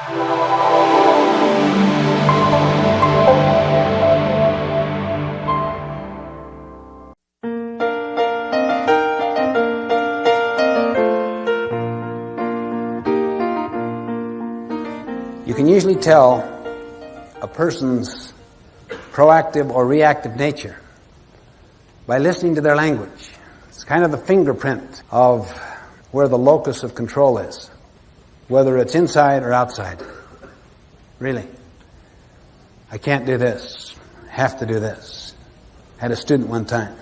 You can usually tell a person's proactive or reactive nature by listening to their language. It's kind of the fingerprint of where the locus of control is, whether it's inside or outside. Really. I can't do this. I have to do this. I had a student one time.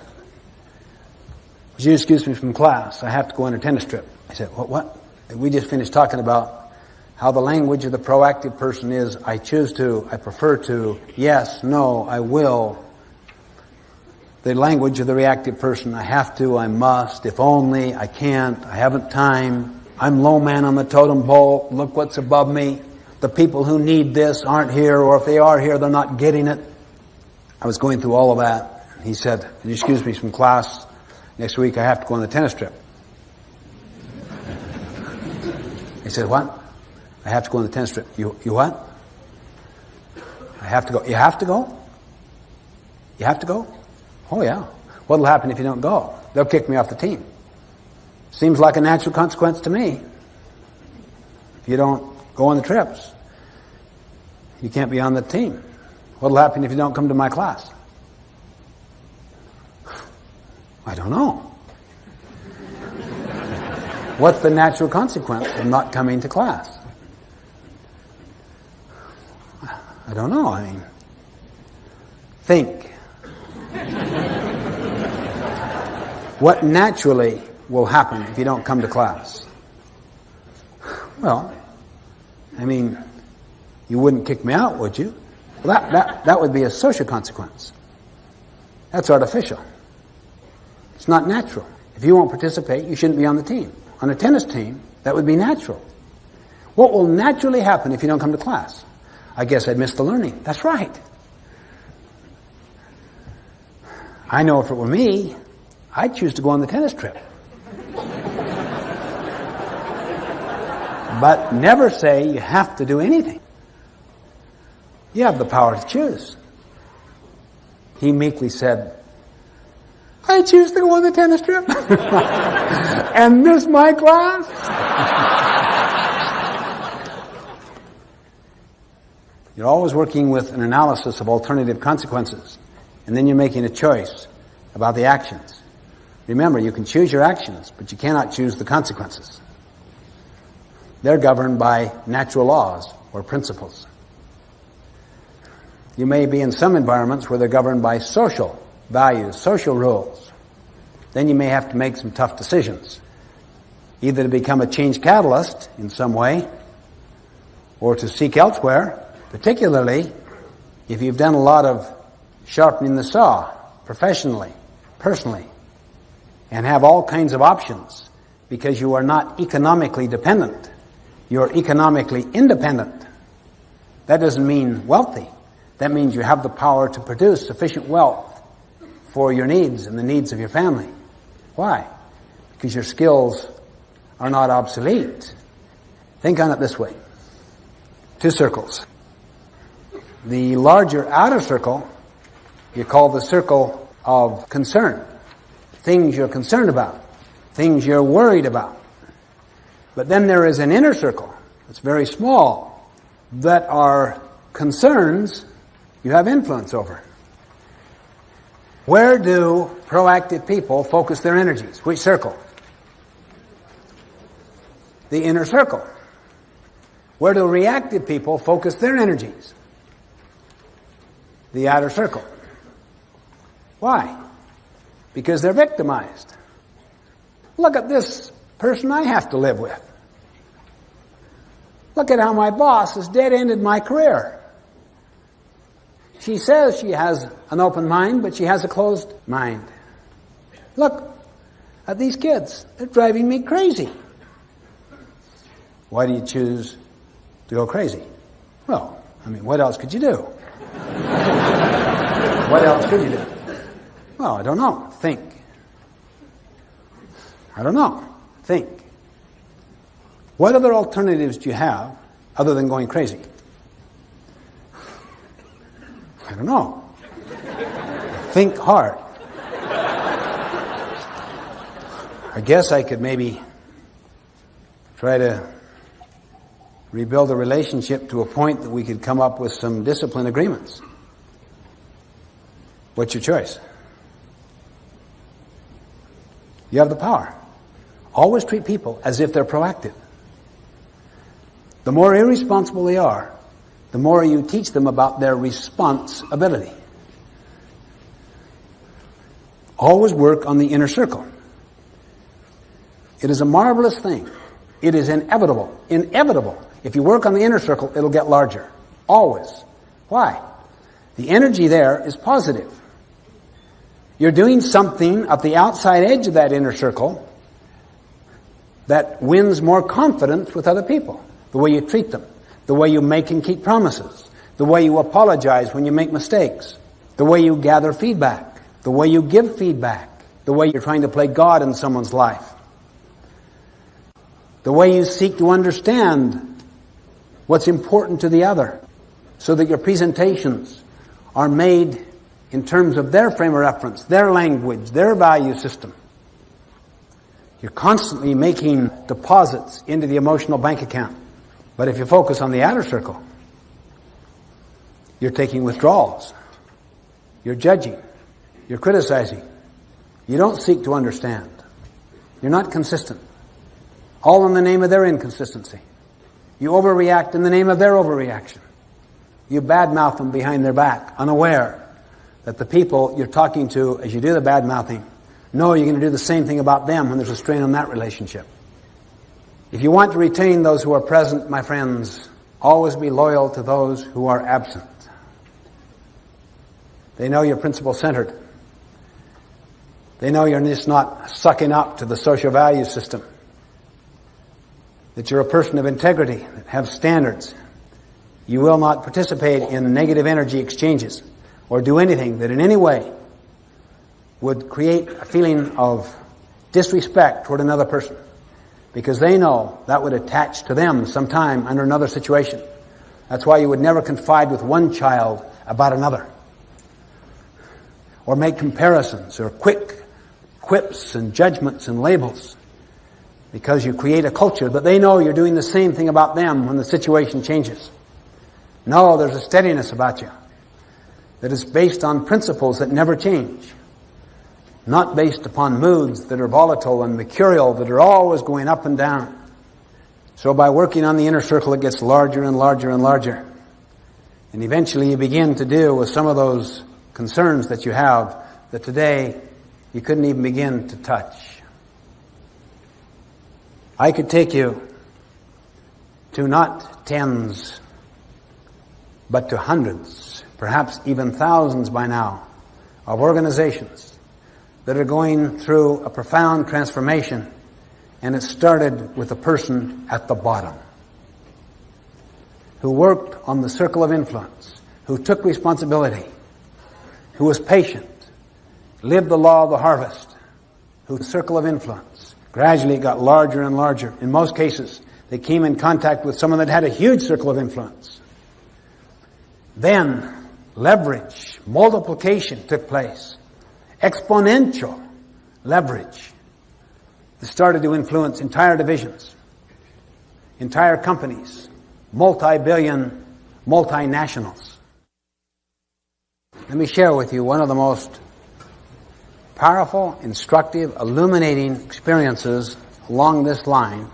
Would you excuse me from class? I have to go on a tennis trip. I said, what? We just finished talking about how the language of the proactive person is, I choose to, I prefer to, yes, no, I will. The language of the reactive person, I have to, I must, if only, I can't, I haven't time, I'm low man on the totem pole, look what's above me. The people who need this aren't here, or if they are here, they're not getting it. I was going through all of that. He said, "Would you excuse me from class? Next week I have to go on the tennis trip." He said, "What? I have to go on the tennis trip." You what? I have to go. You have to go? You have to go? Oh yeah. What'll happen if you don't go? They'll kick me off the team. Seems like a natural consequence to me. If you don't go on the trips, you can't be on the team. What'll happen if you don't come to my class? I don't know. What's the natural consequence of not coming to class? I don't know. I mean, think. What naturally will happen if you don't come to class? Well, I mean, you wouldn't kick me out, would you? Well, that would be a social consequence. That's artificial. It's not natural. If you won't participate, you shouldn't be on the team. On a tennis team, that would be natural. What will naturally happen if you don't come to class? I guess I'd miss the learning. That's right. I know if it were me, I'd choose to go on the tennis trip. But never say you have to do anything. You have the power to choose. He meekly said, I choose to go on the tennis trip and miss my class. You're always working with an analysis of alternative consequences, and then you're making a choice about the actions. Remember, you can choose your actions, but you cannot choose the consequences. They're governed by natural laws or principles. You may be in some environments where they're governed by social values, social rules. Then you may have to make some tough decisions, either to become a change catalyst in some way or to seek elsewhere, particularly if you've done a lot of sharpening the saw professionally, personally, and have all kinds of options because you are not economically dependent. You're economically independent. That doesn't mean wealthy. That means you have the power to produce sufficient wealth for your needs and the needs of your family. Why? Because your skills are not obsolete. Think on it this way. 2 circles. The larger outer circle you call the circle of concern. Things you're concerned about. Things you're worried about. But then there is an inner circle that's very small that are concerns you have influence over. Where do proactive people focus their energies? Which circle? The inner circle. Where do reactive people focus their energies? The outer circle. Why? Because they're victimized. Look at this person I have to live with. Look at how my boss has dead-ended my career. She says she has an open mind, but she has a closed mind. Look at these kids. They're driving me crazy. Why do you choose to go crazy? Well, I mean, what else could you do? What else could you do? Well, I don't know. Think. I don't know. Think. What other alternatives do you have other than going crazy? I don't know. Think hard. I guess I could maybe try to rebuild a relationship to a point that we could come up with some discipline agreements. What's your choice? You have the power. Always treat people as if they're proactive. The more irresponsible they are, the more you teach them about their responsibility. Always work on the inner circle. It is a marvelous thing. It is inevitable. Inevitable. If you work on the inner circle, it'll get larger. Always. Why? The energy there is positive. You're doing something at the outside edge of that inner circle that wins more confidence with other people. The way you treat them. The way you make and keep promises. The way you apologize when you make mistakes. The way you gather feedback. The way you give feedback. The way you're trying to play God in someone's life. The way you seek to understand what's important to the other, so that your presentations are made in terms of their frame of reference, their language, their value system. You're constantly making deposits into the emotional bank account. But if you focus on the outer circle, you're taking withdrawals. You're judging. You're criticizing. You don't seek to understand. You're not consistent. All in the name of their inconsistency. You overreact in the name of their overreaction. You badmouth them behind their back, unaware that the people you're talking to as you do the badmouthing know you're going to do the same thing about them when there's a strain on that relationship. If you want to retain those who are present, my friends, always be loyal to those who are absent. They know you're principle-centered. They know you're just not sucking up to the social value system. That you're a person of integrity, that have standards. You will not participate in negative energy exchanges or do anything that in any way would create a feeling of disrespect toward another person, because they know that would attach to them sometime under another situation. That's why you would never confide with one child about another, or make comparisons or quick quips and judgments and labels, because you create a culture that they know you're doing the same thing about them when the situation changes. No, there's a steadiness about you that is based on principles that never change, not based upon moods that are volatile and mercurial, that are always going up and down. So by working on the inner circle, it gets larger and larger and larger. And eventually you begin to deal with some of those concerns that you have that today you couldn't even begin to touch. I could take you to not tens, but to hundreds, perhaps even thousands by now, of organizations that are going through a profound transformation, and it started with a person at the bottom who worked on the circle of influence, who took responsibility, who was patient, lived the law of the harvest, whose circle of influence gradually it got larger and larger. In most cases, they came in contact with someone that had a huge circle of influence. Then, leverage, multiplication took place. Exponential leverage. They started to influence entire divisions, entire companies, multi-billion multinationals. Let me share with you one of the most powerful, instructive, illuminating experiences along this line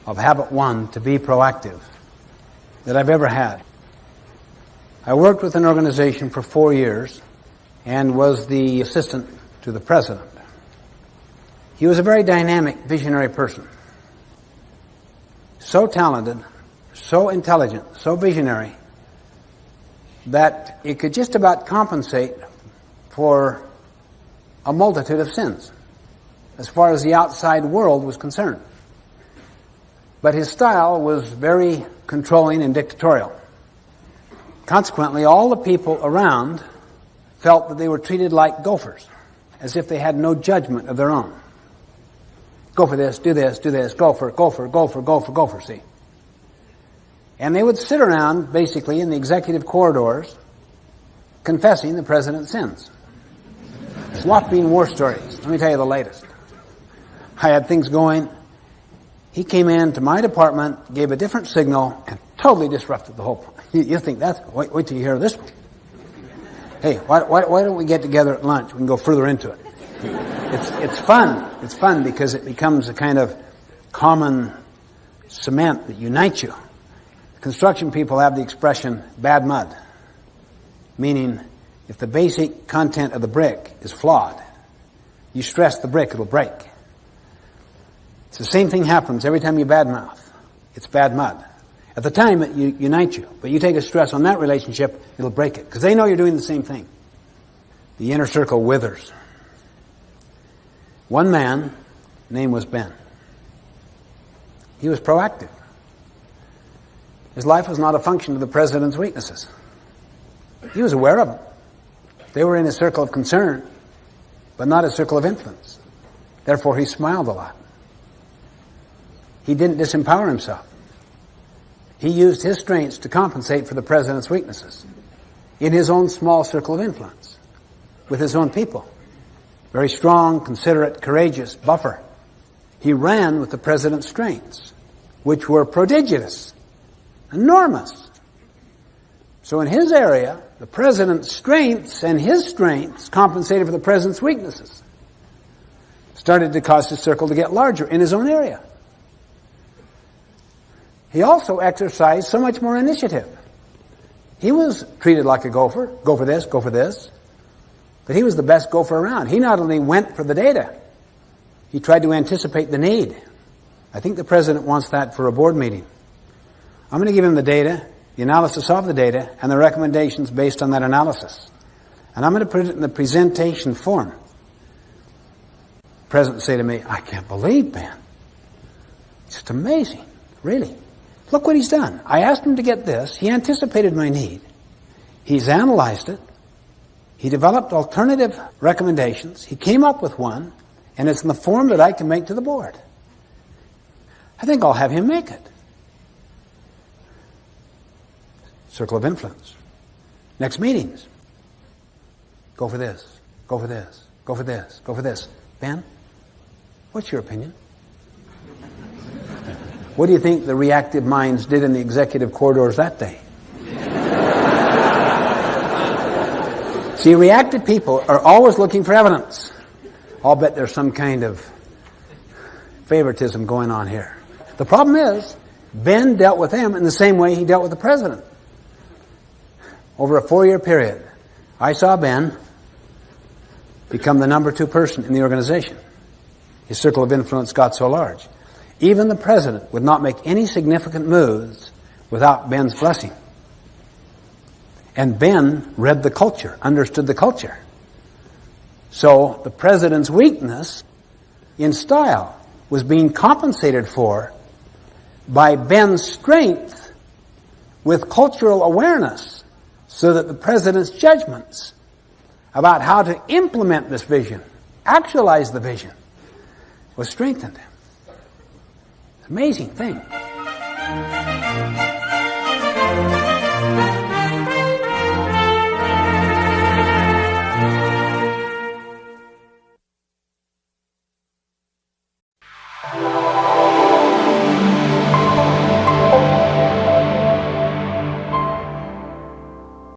of habit one, to be proactive, that I've ever had. I worked with an organization for 4 years and was the assistant to the president. He was a very dynamic, visionary person. So talented, so intelligent, so visionary, that it could just about compensate for a multitude of sins, as far as the outside world was concerned. But his style was very controlling and dictatorial. Consequently, all the people around felt that they were treated like gophers, as if they had no judgment of their own. Go for this, do this, gopher, see. And they would sit around, basically, in the executive corridors, confessing the president's sins. Swapping war stories. Let me tell you the latest. I had things going. He came into my department, gave a different signal, and totally disrupted the whole plan. You think that's... Wait till you hear this one. Hey, why don't we get together at lunch? We can go further into it. It's fun. It's fun because it becomes a kind of common cement that unites you. Construction people have the expression bad mud, meaning if the basic content of the brick is flawed, you stress the brick, it'll break. It's the same thing happens every time you badmouth. It's bad mud. At the time, it unites you, but you take a stress on that relationship, it'll break it, because they know you're doing the same thing. The inner circle withers. One man, name was Ben. He was proactive. His life was not a function of the president's weaknesses. He was aware of them. They were in his circle of concern, but not his circle of influence. Therefore, he smiled a lot. He didn't disempower himself. He used his strengths to compensate for the president's weaknesses in his own small circle of influence, with his own people. Very strong, considerate, courageous, buffer. He ran with the president's strengths, which were prodigious, enormous. So in his area, the president's strengths and his strengths compensated for the president's weaknesses. Started to cause his circle to get larger in his own area. He also exercised so much more initiative. He was treated like a gopher. Go for this, go for this. But he was the best gopher around. He not only went for the data, he tried to anticipate the need. I think the president wants that for a board meeting. I'm going to give him the data, the analysis of the data, and the recommendations based on that analysis. And I'm going to put it in the presentation form. The president would say to me, I can't believe, Ben. It's just amazing. Really. Look what he's done. I asked him to get this. He anticipated my need. He's analyzed it. He developed alternative recommendations. He came up with one, and it's in the form that I can make to the board. I think I'll have him make it. Circle of influence. Next meetings. Go for this. Go for this. Go for this. Go for this. Ben, what's your opinion? What do you think the reactive minds did in the executive corridors that day? See, reactive people are always looking for evidence. I'll bet there's some kind of favoritism going on here. The problem is, Ben dealt with them in the same way he dealt with the president. Over a 4-year period, I saw Ben become the number 2 person in the organization. His circle of influence got so large. Even the president would not make any significant moves without Ben's blessing. And Ben read the culture, understood the culture. So the president's weakness in style was being compensated for by Ben's strength with cultural awareness, so that the president's judgments about how to implement this vision, actualize the vision, was strengthened. Amazing thing.